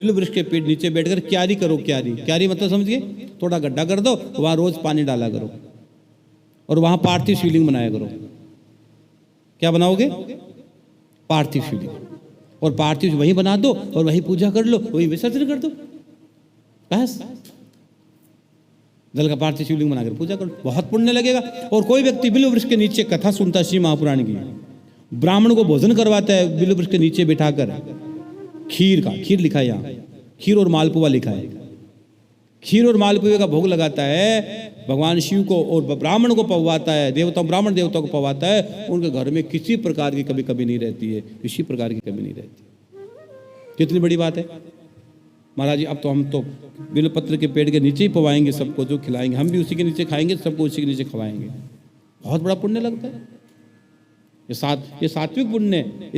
बिल्व वृक्ष के पेड़ नीचे बैठकर क्यारी करो। क्यारी, क्यारी मतलब समझिए, थोड़ा गड्ढा कर दो, वहां रोज पानी डाला करो और वहां पार्थिव शिवलिंग बनाया करो। क्या बनाओगे? पार्थिव शिवलिंग। और पार्थिव वहीं बना दो और वहीं पूजा कर लो, वहीं विसर्जन कर दो, बस। जल का पार्थिव शिवलिंग बनाकर पूजा करो, बहुत पुण्य लगेगा। और कोई व्यक्ति बिल्व वृक्ष के नीचे कथा सुनता है शिव महापुराण की, ब्राह्मण को भोजन करवाता है बिल्व वृक्ष के नीचे बिठाकर, खीर का, खीर लिखा है यहाँ, खीर और मालपुआ लिखा है, खीर और मालपुए का भोग लगाता है भगवान शिव को और ब्राह्मण को पवाता है, देवताओं ब्राह्मण देवताओं को पवाता है, उनके घर में किसी प्रकार की कभी नहीं रहती है, किसी प्रकार की कमी नहीं रहती। कितनी बड़ी बात है महाराज जी। अब तो हम तो बिल्वपत्र के पेड़ के नीचे ही पवाएंगे सबको, जो खिलाएंगे हम भी उसी के नीचे खाएंगे, सबको उसी के नीचे खवाएंगे, बहुत बड़ा पुण्य लगता है। ये सात्विक पुण्य है,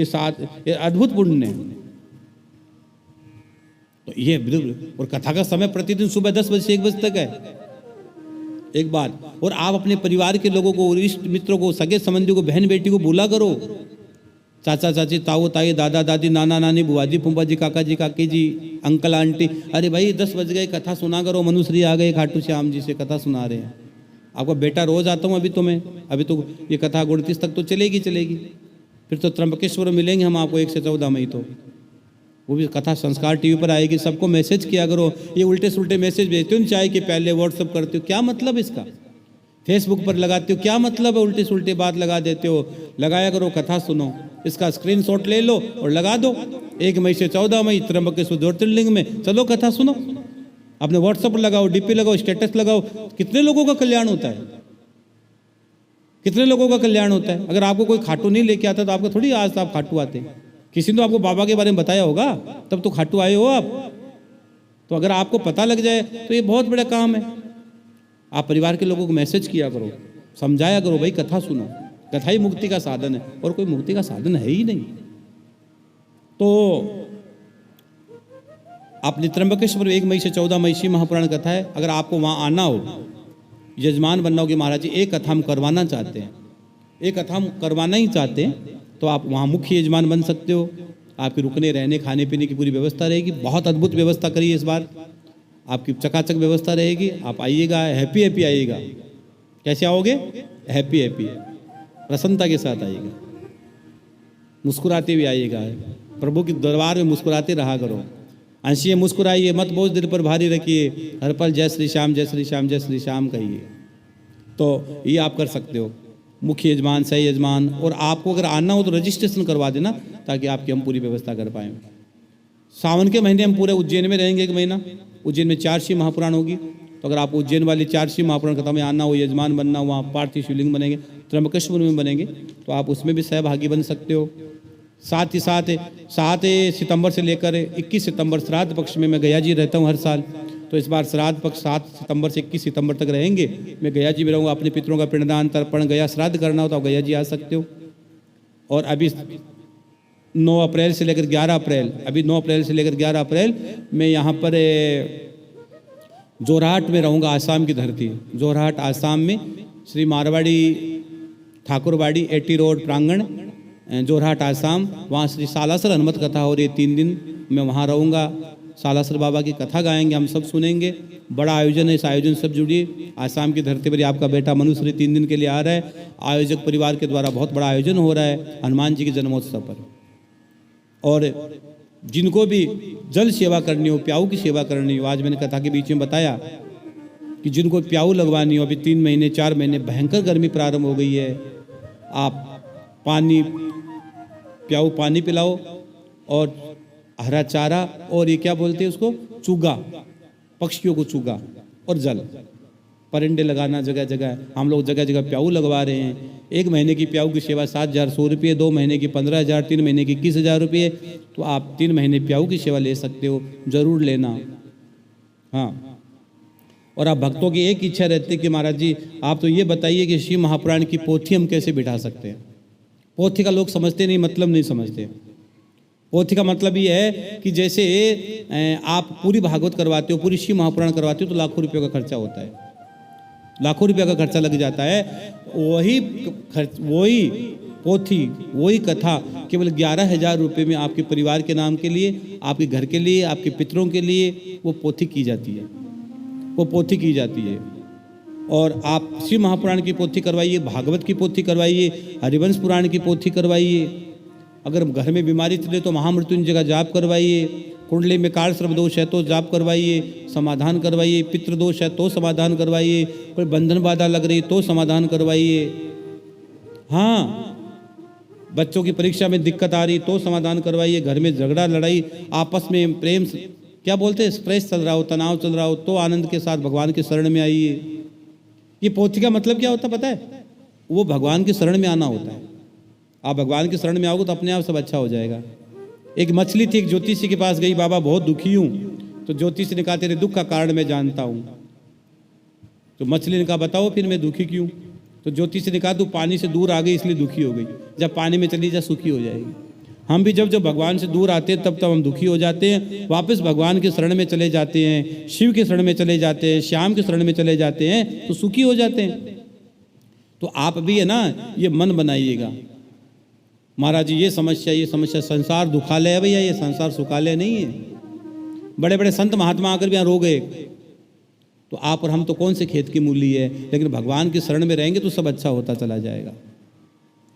ये अद्भुत पुण्य है। तो ये और कथा का समय प्रतिदिन सुबह 10 बजे से 1 बजे तक है। एक बात, और आप अपने परिवार के लोगों को, इष्ट मित्रों को, सगे संबंधियों को, बहन बेटी को बुला करो, चाचा चाची, ताऊ ताई, दादा दादी, नाना नानी, बुआ जी, फूफा जी, काका जी, काकी जी, अंकल आंटी, अरे भाई 10 बज गए, कथा सुना करो। मनुश्री आ गए खाटू श्याम जी से कथा सुना रहे हैं। आपका बेटा रोज आता हूँ अभी तो ये कथा 29 तक तो चलेगी। फिर तो त्र्यंबकेश्वर मिलेंगे हम आपको 1 से 14 मई, तो वो भी कथा संस्कार टीवी पर आएगी। सबको मैसेज किया करो, ये उल्टे सुल्टे मैसेज भेजते हो, चाहे कि पहले व्हाट्सअप करते हो, क्या मतलब इसका? फेसबुक पर लगाते हो, क्या मतलब है? उल्टे सुल्टे बात लगा देते हो, लगाया करो, कथा सुनो, इसका स्क्रीनशॉट ले लो और लगा दो। 1 मई से 14 मई त्र्यंबकेश्वर ज्योतिर्लिंग में, चलो कथा सुनो, अपने व्हाट्सअप पर लगाओ, डीपी लगाओ, स्टेटस लगाओ। कितने लोगों का कल्याण होता है, कितने लोगों का कल्याण होता है। अगर आपको कोई खाटू नहीं लेके आता तो आपको थोड़ी आज आप खाटू आते, किसी ने तो आपको बाबा के बारे में बताया होगा, तब तो खाटू आए हो आप। तो अगर आपको पता लग जाए तो ये बहुत बड़ा काम है। आप परिवार के लोगों को मैसेज किया करो, समझाया करो, भाई कथा सुनो, कथा ही मुक्ति का साधन है, और कोई मुक्ति का साधन है ही नहीं। तो आप त्र्यंबकेश्वर 1 मई से 14 मई शिव महापुराण कथा है। अगर आपको वहाँ आना हो, यजमान बनना हो कि महाराज जी एक कथा हम करवाना चाहते हैं, एक कथा हम करवाना ही चाहते हैं, तो आप वहाँ मुख्य यजमान बन सकते हो। आपके रुकने रहने खाने पीने की पूरी व्यवस्था रहेगी, बहुत अद्भुत व्यवस्था करी है इस बार, आपकी चकाचक व्यवस्था रहेगी। आप आइएगा, हैप्पी हैप्पी आइएगा। कैसे आओगे? हैप्पी हैप्पी, प्रसन्नता के साथ आइएगा, मुस्कुराते हुए आइएगा। प्रभु के दरबार में मुस्कुराते रहा करो, हंसिए मुस्कुराइए, मत बोझ दिल पर भारी रखिए, हर पल जय श्री श्याम जय श्री श्याम जय श्री श्याम कहिए। तो ये आप कर सकते हो, मुख्य यजमान, सही यजमान। और आपको अगर आना हो तो रजिस्ट्रेशन करवा देना, ताकि आपकी हम पूरी व्यवस्था कर पाएँ। सावन के महीने हम पूरे उज्जैन में रहेंगे 1 महीना। उज्जैन में 4 शिव महापुराण होगी, तो अगर आप उज्जैन वाली 4 शिव महापुराण कथा में आना हो, यजमान बनना हो, वहाँ पार्थिव शिवलिंग बनेंगे, त्र्यंबकेश्वर में बनेंगे, तो आप उसमें भी सहभागी बन सकते हो। साथ ही साथ 7 सितंबर से लेकर 21 सितंबर श्राद्ध पक्ष में मैं गया जी रहता हूँ हर साल, तो इस बार श्राद्ध पक्ष 7 सितंबर से 21 सितंबर तक रहेंगे। मैं गया जी में रहूँगा, अपने पितरों का पिंडदान तर्पण गया श्राद्ध करना हो तो आप गया जी आ सकते हो। और अभी 9 अप्रैल से लेकर 11 अप्रैल, अभी 9 अप्रैल से लेकर 11 अप्रैल मैं यहाँ पर जोरहाट में रहूँगा, आसाम की धरती, जोरहाट आसाम में, श्री मारवाड़ी ठाकुरवाड़ी 80 रोड प्रांगण, जोरहाट आसाम। वहाँ श्री सालासर हनुमत कथा हो रही है, 3 दिन मैं वहाँ रहूँगा। सालासर बाबा की कथा गाएंगे, हम सब सुनेंगे। बड़ा आयोजन है, इस आयोजन सब जुड़िए। आसाम की धरती पर आपका बेटा मनुश्री 3 दिन के लिए आ रहा है। आयोजक परिवार के द्वारा बहुत बड़ा आयोजन हो रहा है हनुमान जी के जन्मोत्सव पर। और जिनको भी जल सेवा करनी हो, प्याऊ की सेवा करनी हो, आज मैंने कथा के बीच में बताया कि जिनको प्याऊ लगवानी हो, अभी 3 महीने 4 महीने भयंकर गर्मी प्रारंभ हो गई है, आप प्याऊ पानी पिलाओ, और हरा चारा, और ये क्या बोलते हैं उसको, चूगा, पक्षियों को चूगा, और जल, परिंदे लगाना जगह जगह। हम लोग जगह जगह प्याऊ लगवा रहे हैं। 1 महीने की प्याऊ की सेवा 7,100 रुपये, 2 महीने की 15,000, 3 महीने की 21,000 रुपये। तो आप 3 महीने प्याऊ की सेवा ले सकते हो, जरूर लेना। हाँ, और आप भक्तों की एक इच्छा रहती है कि महाराज जी आप तो ये बताइए कि शिव महापुराण की पोथी हम कैसे बिठा सकते हैं। पोथी का लोग समझते नहीं, मतलब नहीं समझते। पोथी का मतलब ये है कि जैसे आप पूरी भागवत करवाते हो, पूरी शिव महापुराण करवाते हो, तो लाखों रुपयों का खर्चा होता है, लाखों रुपये का खर्चा लग जाता है। वही पोथी, वही कथा केवल 11,000 रुपये में आपके परिवार के नाम के लिए, आपके घर के लिए, आपके पितरों के लिए वो पोथी की जाती है, वो पोथी की जाती है। और आप शिव महापुराण की पोथी करवाइए, भागवत की पोथी करवाइए, हरिवंश पुराण की पोथी करवाइए। अगर घर में बीमारी चले तो महामृत्युंजय का जाप करवाइए, कुंडली में काल सर्प दोष है तो जाप करवाइए, समाधान करवाइए, पितृदोष है तो समाधान करवाइए, कोई बंधन बाधा लग रही तो समाधान करवाइए। हाँ, बच्चों की परीक्षा में दिक्कत आ रही तो समाधान करवाइए, घर में झगड़ा लड़ाई आपस में प्रेम क्या बोलते हैं स्ट्रेस चल रहा हो, तनाव चल रहा हो तो आनंद के साथ भगवान की शरण में आइए। ये पोथी का मतलब क्या होता पता है? वो भगवान की शरण में आना होता है। आप भगवान की शरण में आओगे तो अपने आप सब अच्छा हो जाएगा। एक मछली थी, एक ज्योतिषी के पास गई, बाबा बहुत दुखी हूँ। तो ज्योतिषी ने कहा तेरे दुख का कारण मैं जानता हूँ। तो मछली ने कहा बताओ फिर मैं दुखी क्यों? तो ज्योतिषी ने कहा तू पानी से दूर आ गई इसलिए दुखी हो गई, जब पानी में चली जा सुखी हो जाएगी। हम भी जब जब भगवान से दूर आते हैं तब तब हम दुखी हो जाते हैं, वापस भगवान के शरण में चले जाते हैं, शिव के शरण में चले जाते हैं, श्याम के शरण में चले जाते हैं तो सुखी हो जाते हैं। तो आप भी है ना ये मन बनाइएगा, महाराज जी ये समस्या संसार दुखालय है भैया, ये संसार सुखालय नहीं है। बड़े बड़े संत महात्मा आकर भी यहाँ रो गए, तो आप और हम तो कौन से खेत की मूली है, लेकिन भगवान की शरण में रहेंगे तो सब अच्छा होता चला जाएगा।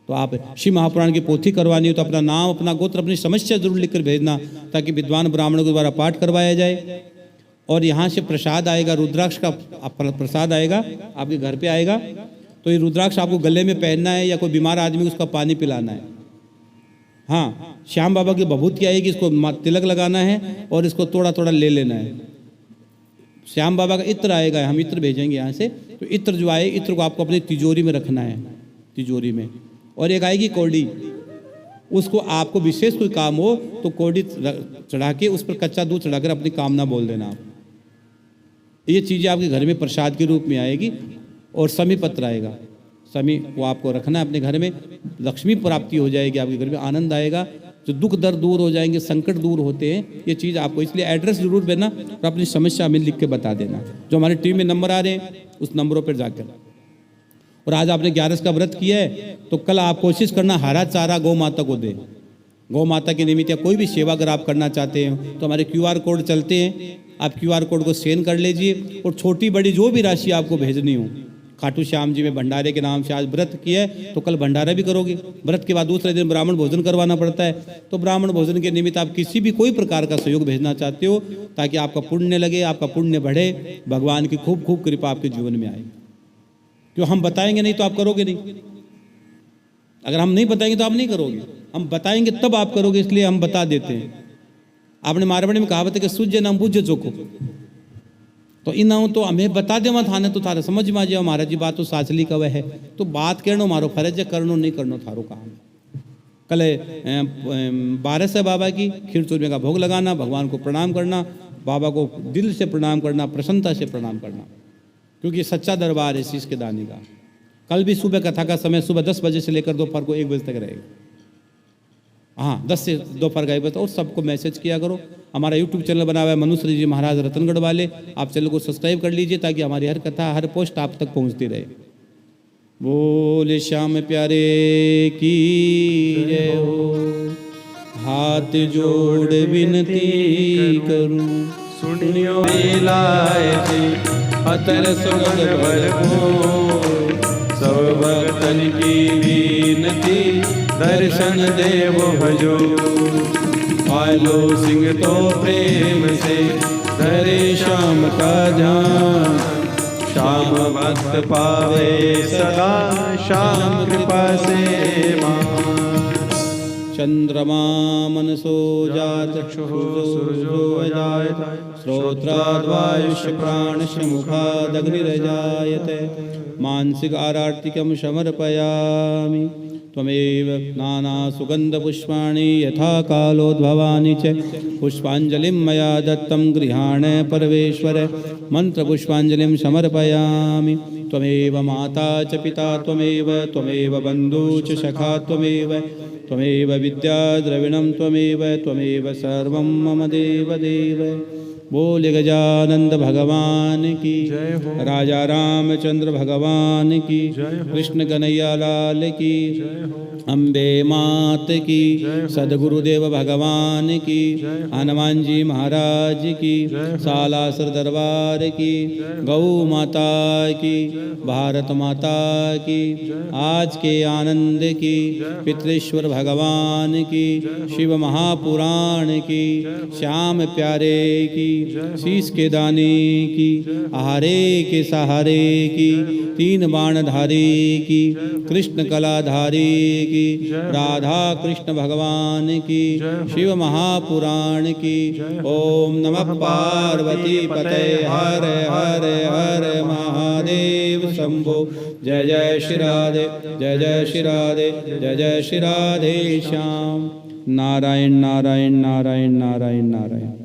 तो आप शिव महापुराण की पोथी करवानी हो तो अपना नाम, अपना गोत्र, अपनी समस्या जरूर लिखकर भेजना, ताकि विद्वान ब्राह्मणों के द्वारा पाठ करवाया जाए। और यहाँ से प्रसाद आएगा, रुद्राक्ष का प्रसाद आएगा आपके घर पे आएगा। तो ये रुद्राक्ष आपको गले में पहनना है, या कोई बीमार आदमी को उसका पानी पिलाना है। हाँ, श्याम बाबा की भभूति आएगी, इसको तिलक लगाना है और इसको थोड़ा थोड़ा ले लेना है। श्याम बाबा का इत्र आएगा, हम इत्र भेजेंगे यहाँ से। तो इत्र जो आए, इत्र को आपको अपनी तिजोरी में रखना है, तिजोरी में। और एक आएगी कौड़ी, उसको आपको विशेष कोई काम हो तो कौड़ी चढ़ा के उस पर कच्चा दूध चढ़ाकर अपनी कामना बोल देना आप। ये चीज़ें आपके घर में प्रसाद के रूप में आएगी। और समी पत्र आएगा, समी वो आपको रखना है अपने घर में, लक्ष्मी प्राप्ति हो जाएगी, आपके घर में आनंद आएगा, जो दुख दर्द दूर हो जाएंगे, संकट दूर होते हैं। ये चीज़ आपको, इसलिए एड्रेस जरूर देना और अपनी समस्या हमें लिख के बता देना। जो हमारे टीम में नंबर आ रहे हैं उस नंबरों पर जाकर। और आज आपने 11 का व्रत किया है तो कल आप कोशिश करना हरा चारा गौ माता को दे। गौ माता के निमित्त या कोई भी सेवा अगर आप करना चाहते हैं तो हमारे QR कोड चलते हैं, आप QR कोड को स्कैन कर लीजिए। और छोटी बड़ी जो भी राशि आपको भेजनी हो, खाटू श्याम जी में भंडारे के नाम से आज व्रत किया है तो कल भंडारा भी करोगे। व्रत के बाद दूसरे दिन ब्राह्मण भोजन करवाना पड़ता है, तो ब्राह्मण भोजन के निमित्त आप किसी भी कोई प्रकार का सहयोग भेजना चाहते हो ताकि आपका पुण्य लगे, आपका पुण्य बढ़े, भगवान की खूब खूब कृपा आपके जीवन में आए। क्यों हम बताएंगे नहीं तो आप करोगे नहीं। अगर हम नहीं बताएंगे तो आप नहीं करोगे, हम बताएंगे तब आप करोगे, इसलिए हम बता देते हैं। आपने मारवाड़ी में कहावत है कि सूझे ना बूझे चोको, तो इन तो हमें बता दे मत थाने तो थारे समझ में आ जाओ महाराज जी बात तो साचली कवे है, तो बात कहनो मारो फर्ज है, करनो नहीं करनो थारो काम। कल 12 बाबा की खीर चूरमे का भोग लगाना, भगवान को प्रणाम करना, बाबा को दिल से प्रणाम करना, प्रसन्नता से प्रणाम करना, क्योंकि सच्चा दरबार है शीश के दाने का। कल भी सुबह कथा का समय सुबह 10 बजे से लेकर दोपहर को 1 बजे तक रहेगा। हाँ, 10 से दोपहर का 1 बजे। और सबको मैसेज किया करो। हमारा YouTube चैनल बना हुआ है मनुश्री जी महाराज रतनगढ़ वाले, आप चैनल को सब्सक्राइब कर लीजिए ताकि हमारी हर कथा हर पोस्ट आप तक पहुँचती रहे। बोले श्याम प्यारे की जय हो। हाथ जोड़ विनती करूं, सुनियो लाए अतर सुगंध भरपूर, सब भक्तन की विनती दर्शन देव भजो। पालो सिंह तो प्रेम से धरे श्याम का ध्यान, श्याम भक्त पावे सदा श्याम कृपा से मान। चंद्रमा मनसो जात सूरजो अजायत, श्रोत्राद्वायुष्य प्राणस्य मुखादग्निरजायते, मानसिक आरार्तिकं समर्पयामि। त्वमेव नाना सुगंध पुष्पाणि यथा कालोद्भवानि च, पुष्पांजलिं मया दत्तं गृहाण परमेश्वर, मंत्र पुष्पांजलिं समर्पयामि। त्वमेव माता च पिता त्वमेव, त्वमेव बन्धु च सखा त्वमेव, त्वमेव विद्या द्रविणं त्वमेव सर्वं मम देव देव। बोल गजानंद भगवान की जय हो। राजा रामचंद्र भगवान की जय हो। कृष्ण कन्हैया लाल की जय हो। अम्बे मात की जय हो। सदगुरुदेव भगवान की जय हो। हनुमान जी महाराज की जय हो। सालासर दरबार की जय हो। गौ माता की जय हो। भारत माता की जय हो। आज के आनंद की जय हो। पितृश्वर भगवान की जय हो। शिव महापुराण की जय हो। श्याम प्यारे की जय हो। शीश के दाने की जय हो। आहारे के सहारे की जय हो। तीन बाणधारी की जय हो। कृष्ण कलाधारी की जय हो। राधा कृष्ण भगवान की जय हो। शिव महापुराण की जय हो। ओम नमः पार्वती पते हर हर हर महादेव शंभो। जय जय श्री राधे जय जय श्री राधे जय जय श्री राधे श्याम। नारायण नारायण नारायण नारायण नारायण।